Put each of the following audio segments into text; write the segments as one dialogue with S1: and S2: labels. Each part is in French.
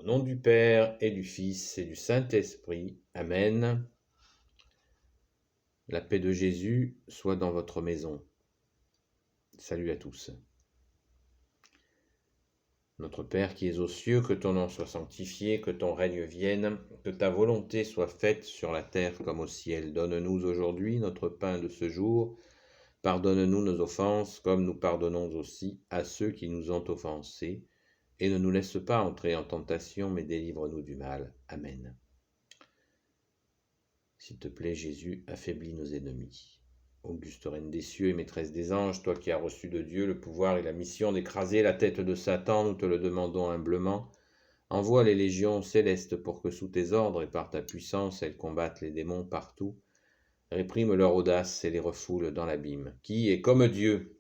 S1: nom du Père et du Fils et du Saint-Esprit. Amen. La paix de Jésus soit dans votre maison. Salut à tous. Notre Père qui es aux cieux, que ton nom soit sanctifié, que ton règne vienne, que ta volonté soit faite sur la terre comme au ciel. Donne-nous aujourd'hui notre pain de ce jour. Pardonne-nous nos offenses, comme nous pardonnons aussi à ceux qui nous ont offensés. Et ne nous laisse pas entrer en tentation, mais délivre-nous du mal. Amen. S'il te plaît, Jésus, affaiblis nos ennemis. Auguste Reine des cieux et maîtresse des anges, toi qui as reçu de Dieu le pouvoir et la mission d'écraser la tête de Satan, nous te le demandons humblement. Envoie les légions célestes pour que sous tes ordres et par ta puissance, elles combattent les démons partout. Réprime leur audace et les refoule dans l'abîme. Qui est comme Dieu?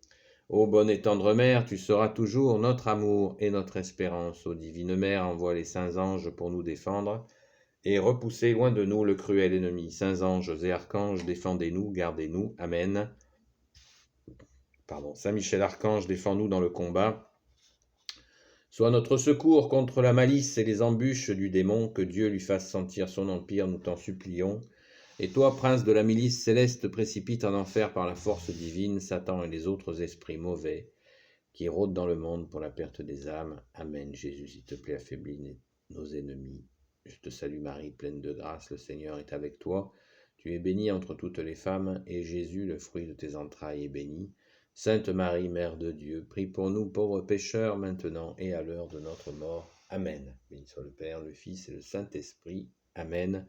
S1: Ô bonne et tendre Mère, tu seras toujours notre amour et notre espérance. Ô divine Mère, envoie les saints anges pour nous défendre et repoussez loin de nous le cruel ennemi. Saints anges et archanges, défendez-nous, gardez-nous. Amen. Saint Michel Archange, défends-nous dans le combat. Sois notre secours contre la malice et les embûches du démon, que Dieu lui fasse sentir son empire, nous t'en supplions. Et toi, prince de la milice céleste, précipite en enfer par la force divine Satan et les autres esprits mauvais qui rôdent dans le monde pour la perte des âmes. Amen. Jésus, s'il te plaît, affaiblis nos ennemis. Je te salue Marie, pleine de grâce, le Seigneur est avec toi. Tu es bénie entre toutes les femmes, et Jésus, le fruit de tes entrailles, est béni. Sainte Marie, Mère de Dieu, prie pour nous pauvres pécheurs, maintenant et à l'heure de notre mort. Amen. Béni soit le Père, le Fils et le Saint-Esprit. Amen.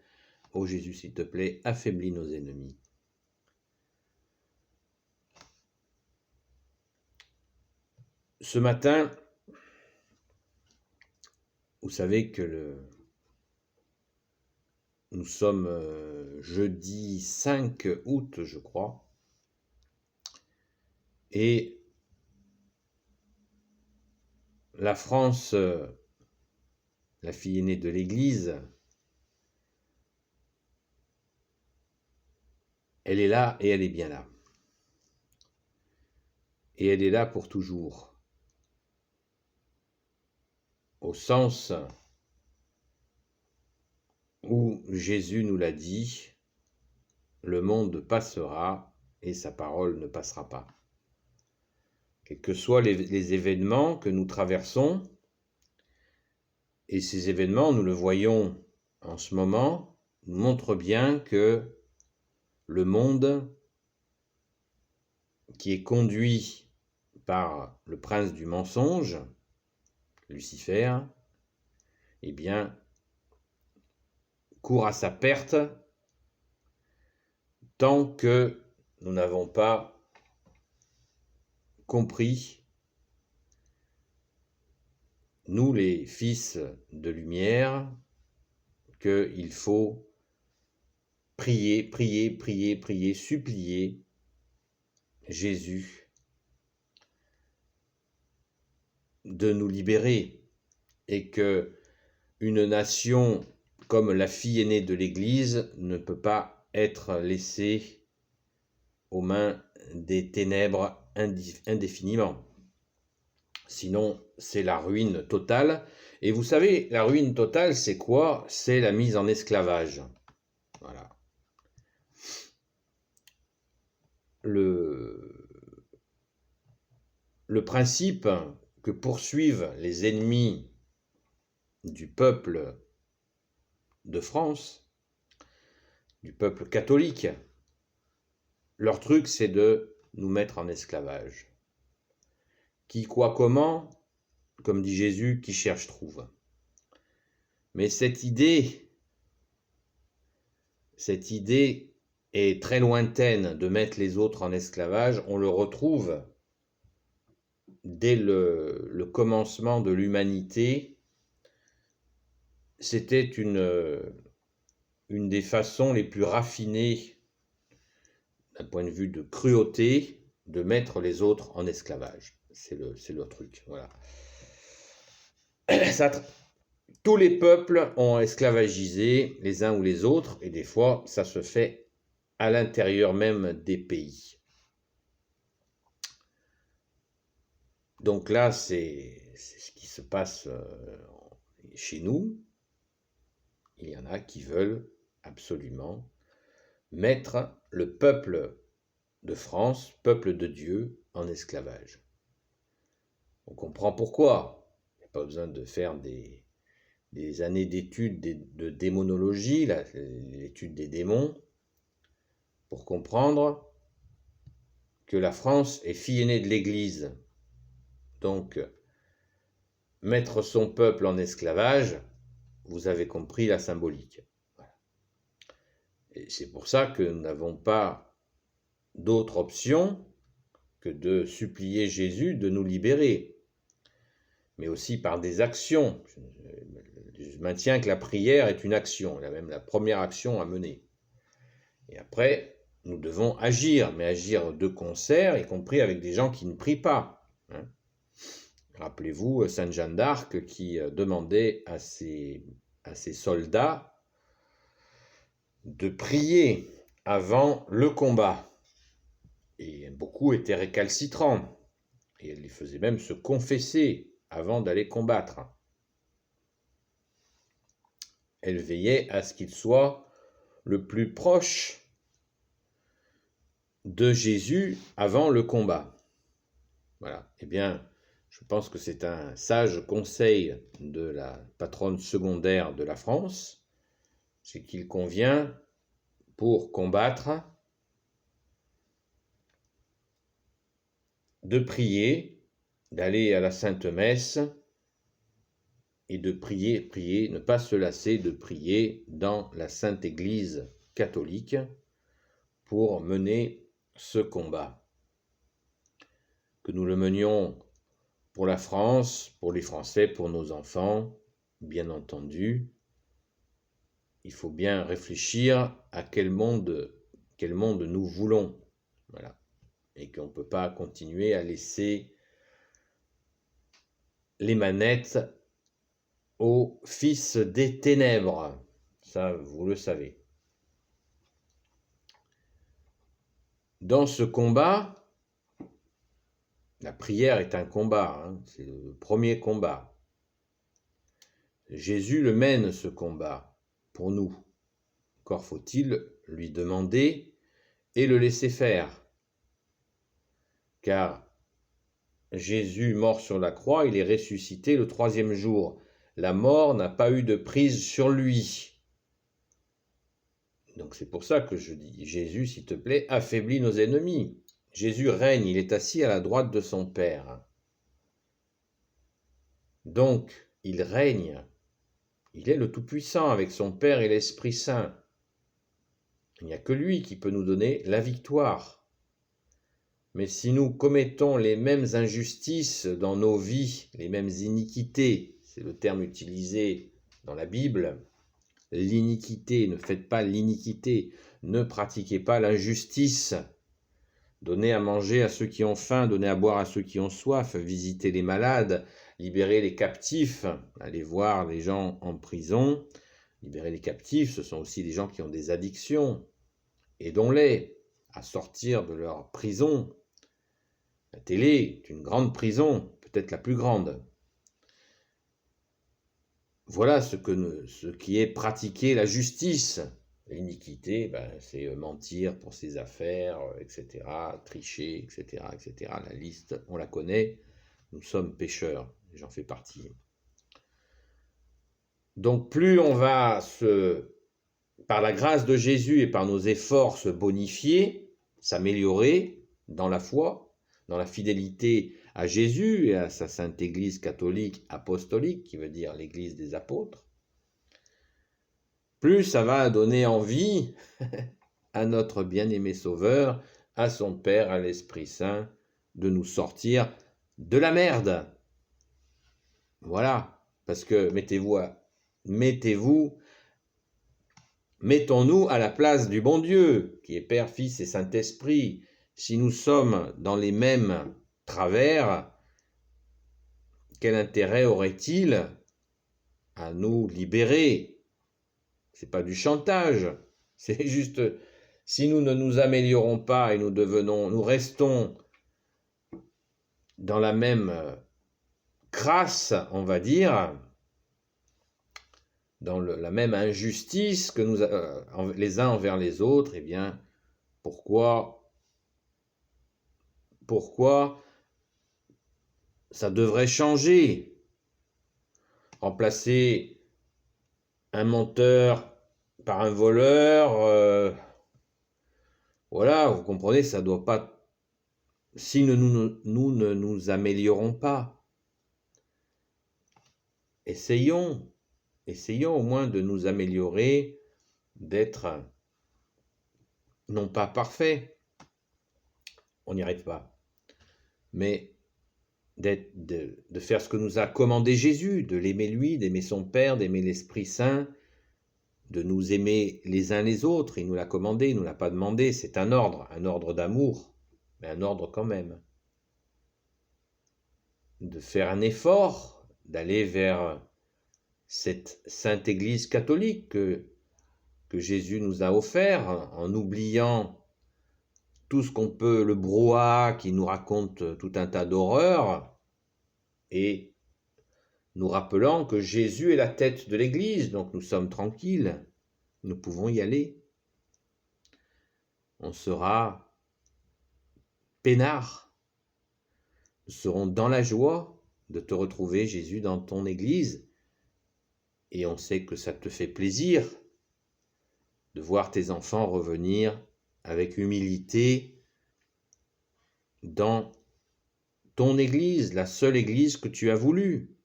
S1: Ô Jésus, s'il te plaît, affaiblis nos ennemis. Ce matin, vous savez que nous sommes jeudi 5 août, je crois, et la France, la fille aînée de l'Église, elle est là et elle est bien là. Et elle est là pour toujours. Au sens où Jésus nous l'a dit, le monde passera et sa parole ne passera pas. Quels que soient les événements que nous traversons, et ces événements, nous le voyons en ce moment, nous montrent bien que le monde qui est conduit par le prince du mensonge, Lucifer, eh bien, court à sa perte tant que nous n'avons pas compris, nous les fils de lumière, qu'il faut prier, prier, prier, prier, supplier Jésus de nous libérer, et que une nation comme la fille aînée de l'Église ne peut pas être laissée aux mains des ténèbres indéfiniment. Sinon, c'est la ruine totale. Et vous savez, la ruine totale, c'est quoi? C'est la mise en esclavage. Voilà. Le principe que poursuivent les ennemis du peuple de France, du peuple catholique, leur truc, c'est de nous mettre en esclavage. Qui, quoi, comment, comme dit Jésus, qui cherche trouve. Mais cette idée est très lointaine de mettre les autres en esclavage. On le retrouve dès le commencement de l'humanité. C'était une des façons les plus raffinées, d'un point de vue de cruauté, de mettre les autres en esclavage. C'est le truc, voilà. Tous les peuples ont esclavagisé les uns ou les autres, et des fois, ça se fait à l'intérieur même des pays. Donc là, c'est ce qui se passe Et chez nous, il y en a qui veulent absolument mettre le peuple de France, peuple de Dieu, en esclavage. On comprend pourquoi. Il n'y a pas besoin de faire des années d'études de démonologie, l'étude des démons, pour comprendre que la France est fille aînée de l'Église. Donc, mettre son peuple en esclavage, vous avez compris la symbolique. Voilà. Et c'est pour ça que nous n'avons pas d'autre option que de supplier Jésus de nous libérer, mais aussi par des actions. Je maintiens que la prière est une action, elle a même la première action à mener. Et après, nous devons agir, mais agir de concert, y compris avec des gens qui ne prient pas. Hein. Rappelez-vous Sainte Jeanne d'Arc qui demandait à ses soldats de prier avant le combat. Et beaucoup étaient récalcitrants. Et elle les faisait même se confesser avant d'aller combattre. Elle veillait à ce qu'ils soient le plus proche de Jésus avant le combat. Voilà. Eh bien, je pense que c'est un sage conseil de la patronne secondaire de la France, c'est qu'il convient, pour combattre, de prier, d'aller à la Sainte Messe et de prier, ne pas se lasser de prier dans la Sainte Église catholique pour mener ce combat. Que nous le menions pour la France, pour les Français, pour nos enfants, bien entendu, il faut bien réfléchir à quel monde nous voulons. Voilà. Et qu'on ne peut pas continuer à laisser les manettes aux fils des ténèbres. Ça, vous le savez. Dans ce combat, la prière est un combat, hein, c'est le premier combat. Jésus le mène, ce combat, pour nous. Encore faut-il lui demander et le laisser faire. Car Jésus, mort sur la croix, il est ressuscité le 3e jour. La mort n'a pas eu de prise sur lui. Donc c'est pour ça que je dis, Jésus, s'il te plaît, affaiblis nos ennemis. Jésus règne, il est assis à la droite de son Père. Donc, il règne. Il est le Tout-Puissant avec son Père et l'Esprit Saint. Il n'y a que lui qui peut nous donner la victoire. Mais si nous commettons les mêmes injustices dans nos vies, les mêmes iniquités, c'est le terme utilisé dans la Bible, l'iniquité, ne faites pas l'iniquité, ne pratiquez pas l'injustice, donnez à manger à ceux qui ont faim, donnez à boire à ceux qui ont soif, visitez les malades, libérez les captifs, allez voir les gens en prison, libérer les captifs, ce sont aussi des gens qui ont des addictions, aidons-les à sortir de leur prison. La télé est une grande prison, peut-être la plus grande. Voilà ce qui est pratiquer la justice. L'iniquité, c'est mentir pour ses affaires, etc., tricher, etc., etc. La liste, on la connaît, nous sommes pécheurs, j'en fais partie. Donc plus on va par la grâce de Jésus et par nos efforts se bonifier, s'améliorer dans la foi, dans la fidélité à Jésus et à sa sainte Église catholique apostolique, qui veut dire l'Église des apôtres, plus ça va donner envie à notre bien-aimé Sauveur, à son Père, à l'Esprit Saint, de nous sortir de la merde. Voilà, parce que mettons-nous à la place du bon Dieu, qui est Père, Fils et Saint-Esprit. Si nous sommes dans les mêmes travers, quel intérêt aurait-il à nous libérer? C'est pas du chantage, c'est juste, si nous ne nous améliorons pas et nous restons dans la même crasse, on va dire, dans la même injustice que nous, les uns envers les autres, eh bien, pourquoi ça devrait changer? Remplacer un menteur par un voleur, voilà, vous comprenez, ça doit pas... Si nous ne nous améliorons pas, essayons au moins de nous améliorer, d'être non pas parfait, on n'y arrive pas, mais de faire ce que nous a commandé Jésus, de l'aimer lui, d'aimer son Père, d'aimer l'Esprit Saint, de nous aimer les uns les autres. Il nous l'a commandé, il ne nous l'a pas demandé, c'est un ordre d'amour, mais un ordre quand même. De faire un effort, d'aller vers cette sainte Église catholique que Jésus nous a offert, en oubliant tout ce qu'on peut, le brouhaha qui nous raconte tout un tas d'horreurs, et nous rappelant que Jésus est la tête de l'Église, donc nous sommes tranquilles, nous pouvons y aller. On sera peinards, nous serons dans la joie de te retrouver, Jésus, dans ton Église, et on sait que ça te fait plaisir de voir tes enfants revenir avec humilité dans ton Église, la seule Église que tu as voulu,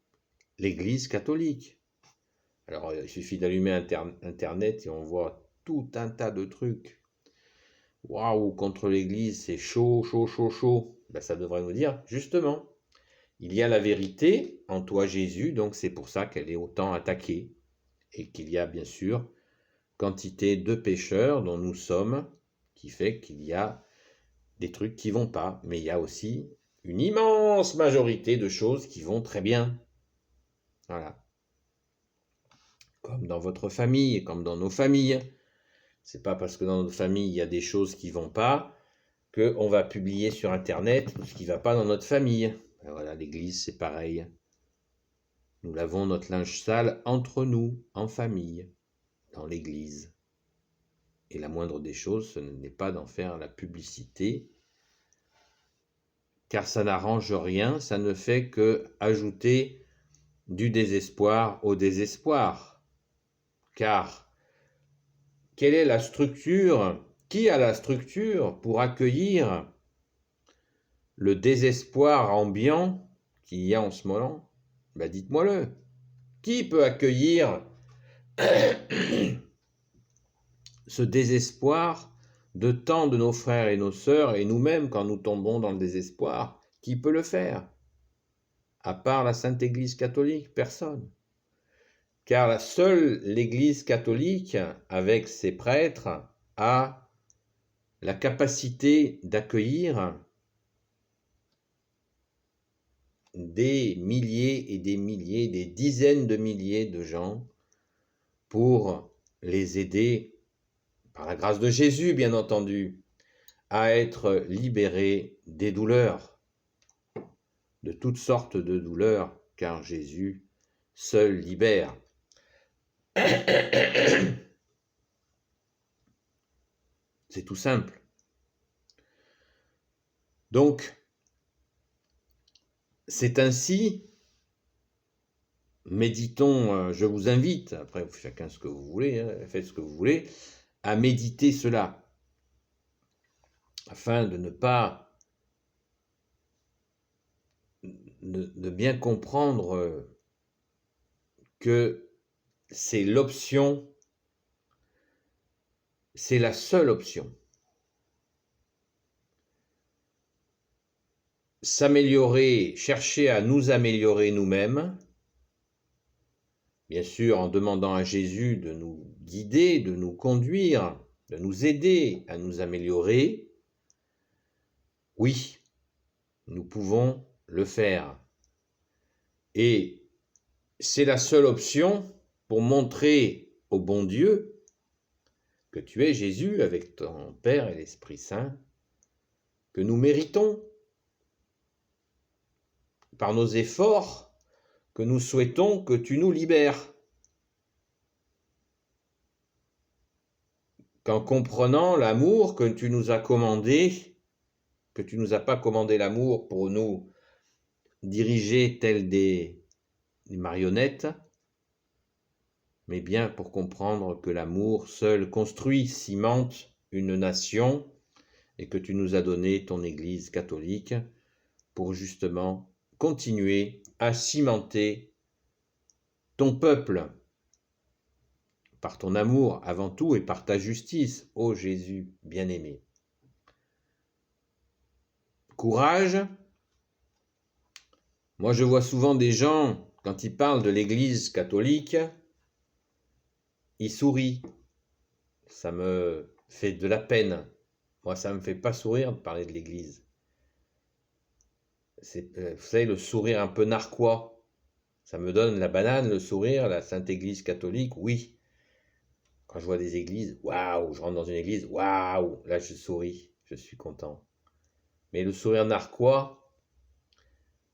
S1: l'Église catholique. Alors, il suffit d'allumer Internet et on voit tout un tas de trucs. Waouh, contre l'Église, c'est chaud, chaud, chaud, chaud. Ben, ça devrait nous dire, justement, il y a la vérité en toi, Jésus, donc c'est pour ça qu'elle est autant attaquée. Et qu'il y a, bien sûr, quantité de pécheurs dont nous sommes, qui fait qu'il y a des trucs qui vont pas. Mais il y a aussi une immense majorité de choses qui vont très bien. Voilà. Comme dans votre famille, comme dans nos familles. C'est pas parce que dans notre famille, il y a des choses qui vont pas qu'on va publier sur Internet ce qui va pas dans notre famille. Et voilà, l'Église, c'est pareil. Nous lavons notre linge sale entre nous, en famille, dans l'Église. Et la moindre des choses, ce n'est pas d'en faire la publicité, car ça n'arrange rien, ça ne fait que ajouter du désespoir au désespoir. Car quelle est la structure? Qui a la structure pour accueillir le désespoir ambiant qu'il y a en ce moment? Ben dites-moi-le. Qui peut accueillir ce désespoir de tant de nos frères et nos sœurs, et nous-mêmes quand nous tombons dans le désespoir? Qui peut le faire? À part la Sainte Église catholique, personne. Car seule l'Église catholique, avec ses prêtres, a la capacité d'accueillir des milliers et des milliers, des dizaines de milliers de gens pour les aider, par la grâce de Jésus bien entendu, à être libérés des douleurs, de toutes sortes de douleurs, car Jésus seul libère. C'est tout simple. Donc, c'est ainsi, méditons, je vous invite, après chacun ce que vous voulez, faites ce que vous voulez, à méditer cela, afin de ne pas, de bien comprendre que c'est l'option, c'est la seule option. S'améliorer, chercher à nous améliorer nous-mêmes, bien sûr en demandant à Jésus de nous guider, de nous conduire, de nous aider à nous améliorer, oui, nous pouvons le faire. Et c'est la seule option pour montrer au bon Dieu que tu es Jésus avec ton Père et l'Esprit Saint, que nous méritons par nos efforts, que nous souhaitons que tu nous libères. qu'en comprenant l'amour que tu nous as commandé, que tu nous as pas commandé l'amour pour nous diriger tels des marionnettes, mais bien pour comprendre que l'amour seul construit, cimente une nation, et que tu nous as donné ton Église catholique pour justement continuer à cimenter ton peuple par ton amour avant tout et par ta justice, ô Jésus bien-aimé. Courage. Moi, je vois souvent des gens, quand ils parlent de l'Église catholique, ils sourient. Ça me fait de la peine. Moi, ça ne me fait pas sourire de parler de l'Église. C'est, vous savez, le sourire un peu narquois. Ça me donne la banane, le sourire, la Sainte Église catholique, oui. Quand je vois des églises, waouh, je rentre dans une église, waouh, là je souris, je suis content. Mais le sourire narquois,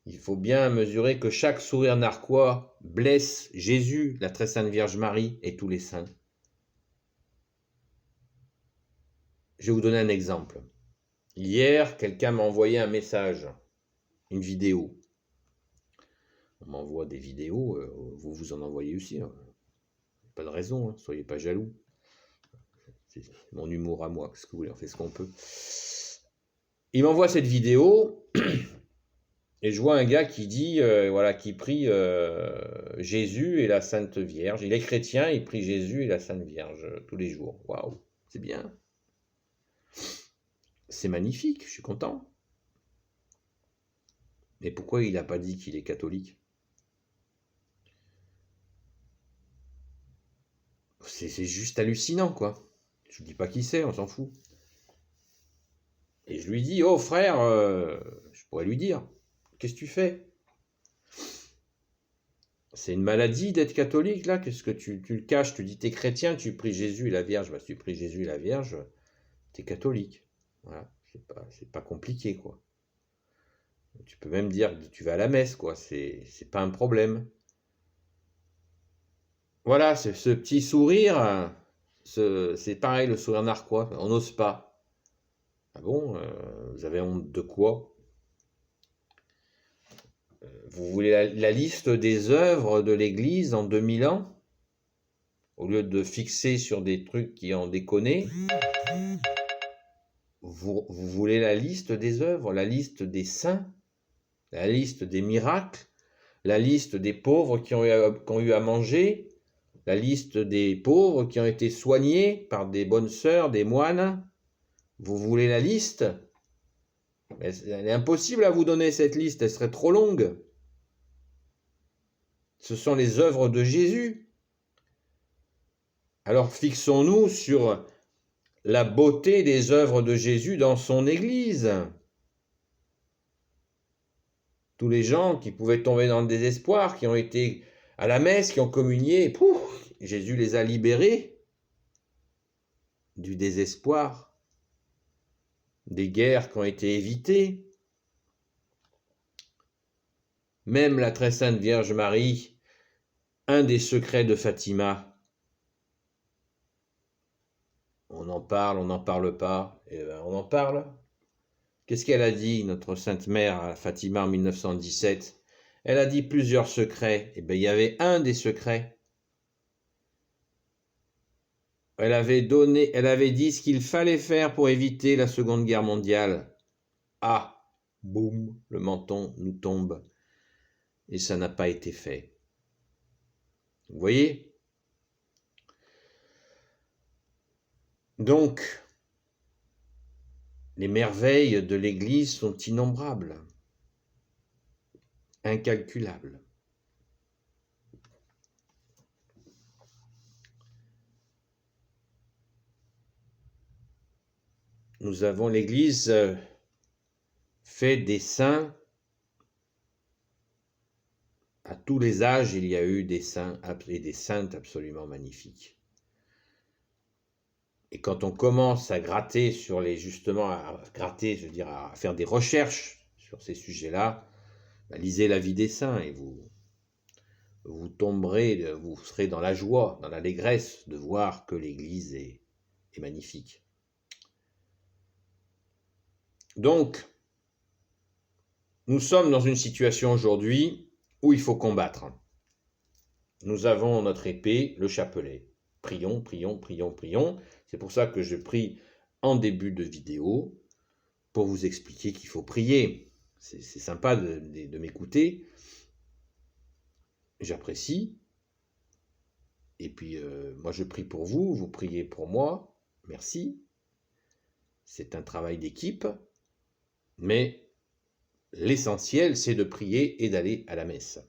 S1: il faut bien mesurer que chaque sourire narquois blesse Jésus, la très sainte Vierge Marie et tous les saints. Je vais vous donner un exemple. Hier, quelqu'un m'a envoyé un message, une vidéo. On m'envoie des vidéos, vous vous en envoyez aussi. Hein. Pas de raison, soyez pas jaloux. C'est mon humour à moi, qu'est-ce que vous voulez, on fait ce qu'on peut. Il m'envoie cette vidéo et je vois un gars qui dit, voilà, qui prie Jésus et la Sainte Vierge. Il est chrétien, il prie Jésus et la Sainte Vierge tous les jours. Waouh, c'est bien. C'est magnifique, je suis content. Mais pourquoi il n'a pas dit qu'il est catholique? C'est juste hallucinant, quoi. Je ne dis pas qui c'est, on s'en fout. Et je lui dis, oh frère, je pourrais lui dire, qu'est-ce que tu fais? C'est une maladie d'être catholique, là? Qu'est-ce que tu le caches? Tu dis, t'es chrétien, tu pries Jésus et la Vierge. Bah, si tu pries Jésus et la Vierge, t'es catholique. Voilà, c'est pas compliqué, quoi. Tu peux même dire que tu vas à la messe, quoi. C'est pas un problème. Voilà, ce petit sourire, c'est pareil, le sourire narquois. On n'ose pas. Ah bon, vous avez honte de quoi? Vous voulez la liste des œuvres de l'Église en 2000 ans? Au lieu de fixer sur des trucs qui en déconnaient, vous voulez la liste des œuvres, la liste des saints, la liste des miracles, la liste des pauvres qui ont eu à manger, la liste des pauvres qui ont été soignés par des bonnes sœurs, des moines. Vous voulez la liste? Elle est impossible à vous donner cette liste, elle serait trop longue. Ce sont les œuvres de Jésus. Alors fixons-nous sur la beauté des œuvres de Jésus dans son Église. Tous les gens qui pouvaient tomber dans le désespoir, qui ont été à la messe, qui ont communié, pouf, Jésus les a libérés du désespoir, des guerres qui ont été évitées. Même la très sainte Vierge Marie, un des secrets de Fatima, on en parle, on n'en parle pas, et ben on en parle. Qu'est-ce qu'elle a dit, notre sainte mère Fatima en 1917? Elle a dit plusieurs secrets. Et bien, il y avait un des secrets. Elle avait dit ce qu'il fallait faire pour éviter la Seconde Guerre mondiale. Ah, boum, le menton nous tombe. Et ça n'a pas été fait. Vous voyez? Donc, les merveilles de l'Église sont innombrables, incalculables. Nous avons l'Église fait des saints. À tous les âges, il y a eu des saints et des saintes absolument magnifiques. Et quand on commence à gratter sur à faire des recherches sur ces sujets-là, lisez la vie des saints et vous tomberez, vous serez dans la joie, dans l'allégresse de voir que l'Église est est magnifique. Donc, nous sommes dans une situation aujourd'hui où il faut combattre. Nous avons notre épée, le chapelet. Prions, prions, prions, prions. C'est pour ça que je prie en début de vidéo pour vous expliquer qu'il faut prier. C'est sympa de m'écouter. J'apprécie. Et puis, moi, je prie pour vous, vous priez pour moi. Merci. C'est un travail d'équipe. Mais l'essentiel, c'est de prier et d'aller à la messe.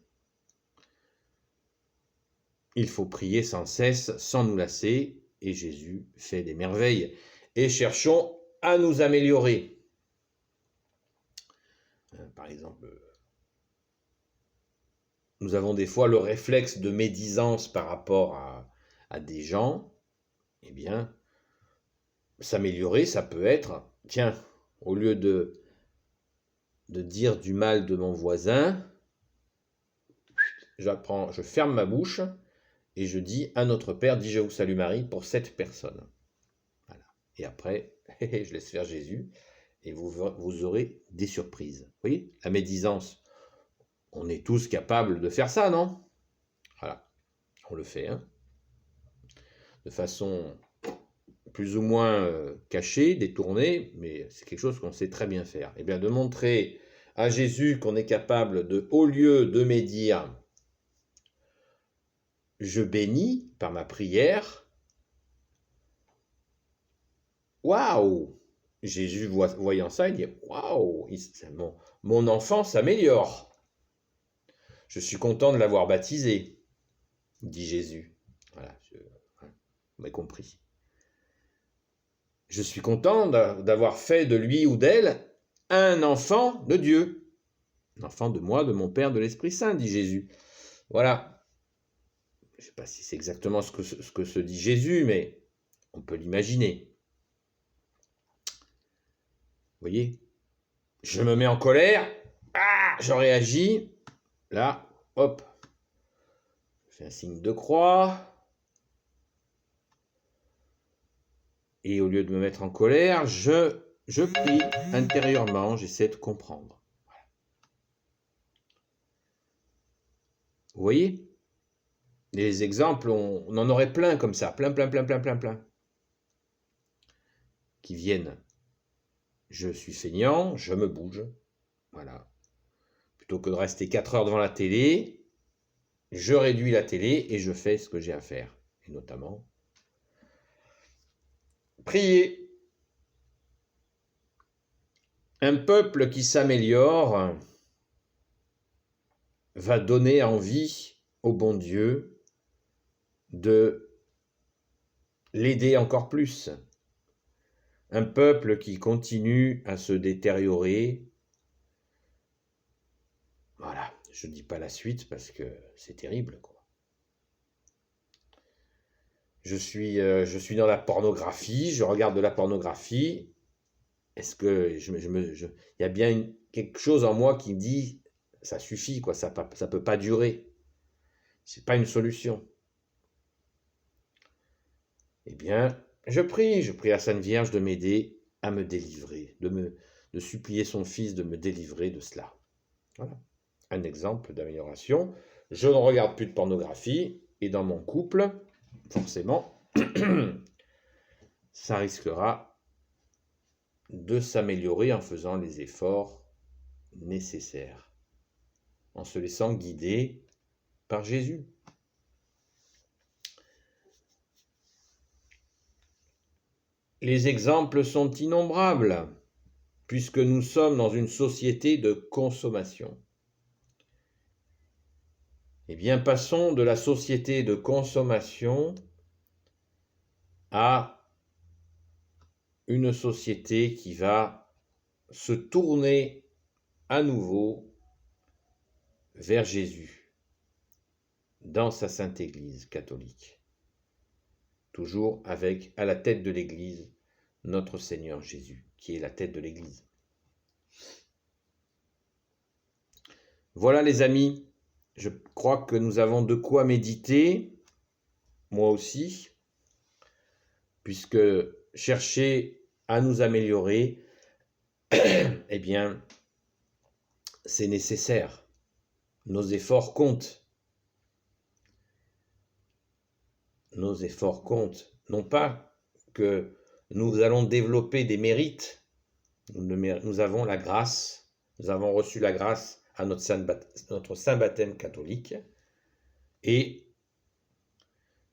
S1: Il faut prier sans cesse, sans nous lasser, et Jésus fait des merveilles. Et cherchons à nous améliorer. Par exemple, nous avons des fois le réflexe de médisance par rapport à des gens. Eh bien, s'améliorer, ça peut être, tiens, au lieu de dire du mal de mon voisin, je ferme ma bouche et je dis à notre Père, dis je vous salue Marie pour cette personne. Voilà. Et après, je laisse faire Jésus et vous aurez des surprises. Vous voyez, la médisance, on est tous capables de faire ça, non? Voilà, on le fait, hein, de façon plus ou moins cachée, détournée, mais c'est quelque chose qu'on sait très bien faire. Eh bien, de montrer à Jésus qu'on est capable de, au lieu de médire, je bénis par ma prière, waouh! Jésus, voyant ça, il dit, waouh! Mon enfant s'améliore. Je suis content de l'avoir baptisé, dit Jésus. Voilà, vous m'avez compris. Je suis content d'avoir fait de lui ou d'elle un enfant de Dieu. Un enfant de moi, de mon Père, de l'Esprit Saint, dit Jésus. Voilà. Je ne sais pas si c'est exactement ce que se dit Jésus, mais on peut l'imaginer. Vous voyez? Je me mets en colère. Ah, je réagis. Là, hop. Je fais un signe de croix. Et au lieu de me mettre en colère, je prie intérieurement, j'essaie de comprendre. Voilà. Vous voyez? Les exemples, on en aurait plein comme ça, plein, qui viennent. Je suis feignant, je me bouge. Voilà. Plutôt que de rester 4 heures devant la télé, je réduis la télé et je fais ce que j'ai à faire. Et notamment, prier. Un peuple qui s'améliore va donner envie au bon Dieu de l'aider encore plus. Un peuple qui continue à se détériorer, voilà, je ne dis pas la suite parce que c'est terrible, quoi. Je suis dans la pornographie, je regarde de la pornographie. Est-ce que il y a bien quelque chose en moi qui me dit ça suffit, quoi, ça peut pas durer. C'est pas une solution. Eh bien, je prie la Sainte Vierge de m'aider à me délivrer, de supplier son Fils de me délivrer de cela. Voilà, un exemple d'amélioration. Je ne regarde plus de pornographie et dans mon couple, forcément, ça risquera de s'améliorer en faisant les efforts nécessaires, en se laissant guider par Jésus. Les exemples sont innombrables, puisque nous sommes dans une société de consommation. Eh bien, passons de la société de consommation à une société qui va se tourner à nouveau vers Jésus dans sa Sainte Église catholique. Toujours avec, à la tête de l'Église, notre Seigneur Jésus, qui est la tête de l'Église. Voilà les amis, je crois que nous avons de quoi méditer, moi aussi. puisque chercher à nous améliorer, eh bien, c'est nécessaire. Nos efforts comptent. Nos efforts comptent. Non pas que nous allons développer des mérites. Nous avons la grâce. Nous avons reçu la grâce à notre saint baptême catholique. Et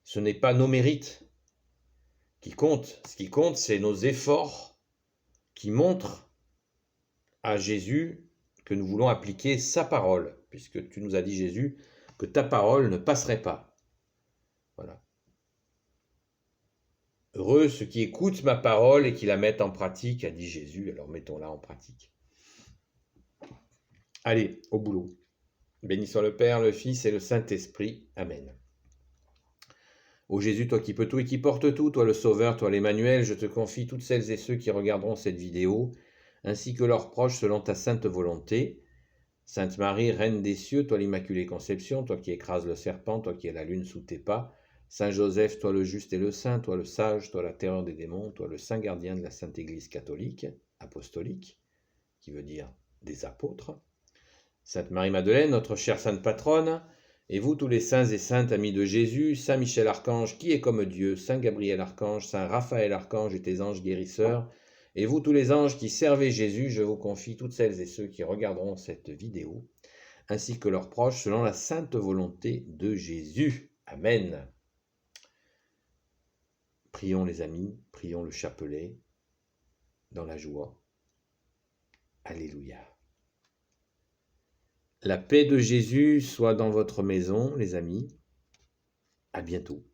S1: ce n'est pas nos mérites qui comptent. Ce qui compte, c'est nos efforts qui montrent à Jésus que nous voulons appliquer sa parole, puisque tu nous as dit, Jésus, que ta parole ne passerait pas. Voilà. Heureux ceux qui écoutent ma parole et qui la mettent en pratique, a dit Jésus, alors mettons-la en pratique. Allez, au boulot. Béni soit le Père, le Fils et le Saint-Esprit. Amen. Ô Jésus, toi qui peux tout et qui portes tout, toi le Sauveur, toi l'Emmanuel, je te confie toutes celles et ceux qui regarderont cette vidéo, ainsi que leurs proches selon ta sainte volonté. Sainte Marie, Reine des cieux, toi l'Immaculée Conception, toi qui écrases le serpent, toi qui es la lune sous tes pas. Saint Joseph, toi le juste et le saint, toi le sage, toi la terreur des démons, toi le saint gardien de la Sainte Église catholique, apostolique, qui veut dire des apôtres. Sainte Marie-Madeleine, notre chère sainte patronne, et vous tous les saints et saintes amis de Jésus, Saint Michel Archange, qui est comme Dieu, Saint Gabriel Archange, Saint Raphaël Archange et tes anges guérisseurs, et vous tous les anges qui servez Jésus, je vous confie toutes celles et ceux qui regarderont cette vidéo, ainsi que leurs proches, selon la sainte volonté de Jésus. Amen. Prions les amis, prions le chapelet, dans la joie. Alléluia. La paix de Jésus soit dans votre maison, les amis. À bientôt.